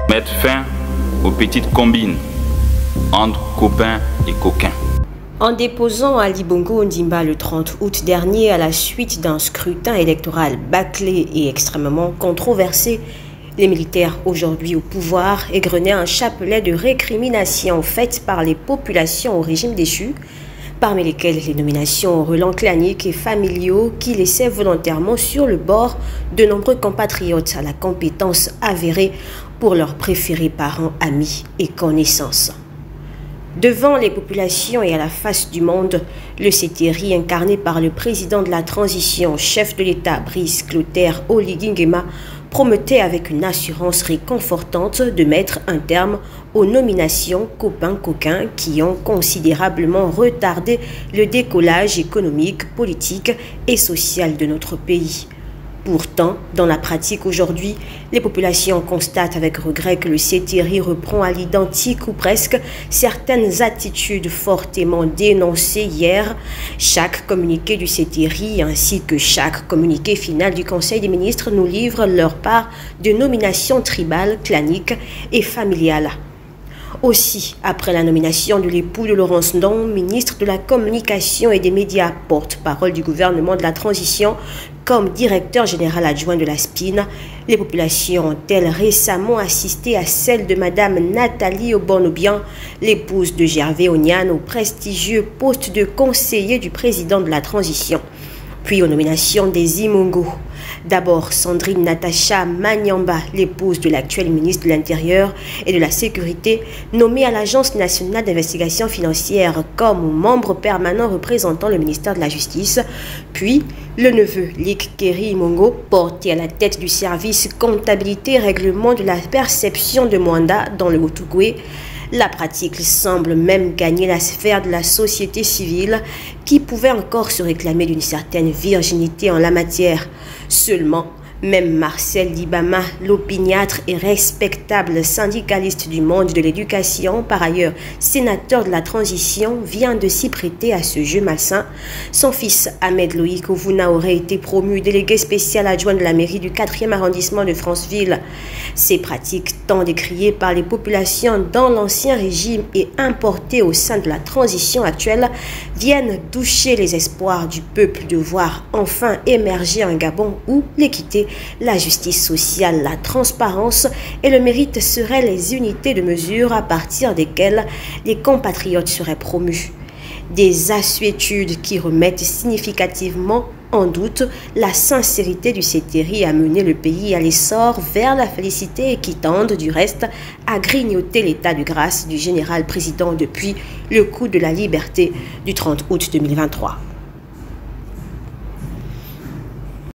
Mettre fin aux petites combines entre copains et coquins. En déposant Ali Bongo Ondimba le 30 août dernier à la suite d'un scrutin électoral bâclé et extrêmement controversé, les militaires aujourd'hui au pouvoir égrenaient un chapelet de récriminations faites par les populations au régime déchu, parmi lesquelles les nominations aux relents claniques et familiaux qui laissaient volontairement sur le bord de nombreux compatriotes à la compétence avérée pour leurs préférés parents, amis et connaissances. Devant les populations et à la face du monde, le CTRI incarné par le président de la transition, chef de l'État Brice Clotaire Oligui Nguema, promettait avec une assurance réconfortante de mettre un terme aux nominations copains-coquins qui ont considérablement retardé le décollage économique, politique et social de notre pays. Pourtant, dans la pratique aujourd'hui, les populations constatent avec regret que le CTRI reprend à l'identique ou presque certaines attitudes fortement dénoncées hier. Chaque communiqué du CTRI ainsi que chaque communiqué final du Conseil des ministres nous livre leur part de nominations tribales, claniques et familiales. Aussi, après la nomination de l'époux de Laurence Ndong, ministre de la Communication et des Médias, porte-parole du gouvernement de la transition, comme directeur général adjoint de la SPIN, les populations ont-elles récemment assisté à celle de Madame Nathalie Obon-Obiang, l'épouse de Gervais Onyan, au prestigieux poste de conseiller du président de la transition, puis aux nominations des Imongo. D'abord, Sandrine Natacha Manyamba, l'épouse de l'actuel ministre de l'Intérieur et de la Sécurité, nommée à l'Agence nationale d'investigation financière comme membre permanent représentant le ministère de la Justice. Puis, le neveu, Lik Keri Imongo, porté à la tête du service comptabilité et règlement de la perception de mandat dans le Haut-Ogooué. La pratique semble même gagner la sphère de la société civile qui pouvait encore se réclamer d'une certaine virginité en la matière. Seulement, même Marcel Libama, l'opiniâtre et respectable syndicaliste du monde de l'éducation, par ailleurs sénateur de la transition, vient de s'y prêter à ce jeu malsain. Son fils, Ahmed Loïc Ouvouna, aurait été promu délégué spécial adjoint de la mairie du 4e arrondissement de Franceville. Ces pratiques tant décriées par les populations dans l'ancien régime et importées au sein de la transition actuelle viennent doucher les espoirs du peuple de voir enfin émerger un Gabon où l'équité, la justice sociale, la transparence et le mérite seraient les unités de mesure à partir desquelles les compatriotes seraient promus. Des assuétudes qui remettent significativement en doute la sincérité du CTRI à mener le pays à l'essor vers la félicité et qui tendent du reste à grignoter l'état de grâce du général président depuis le coup de la liberté du 30 août 2023.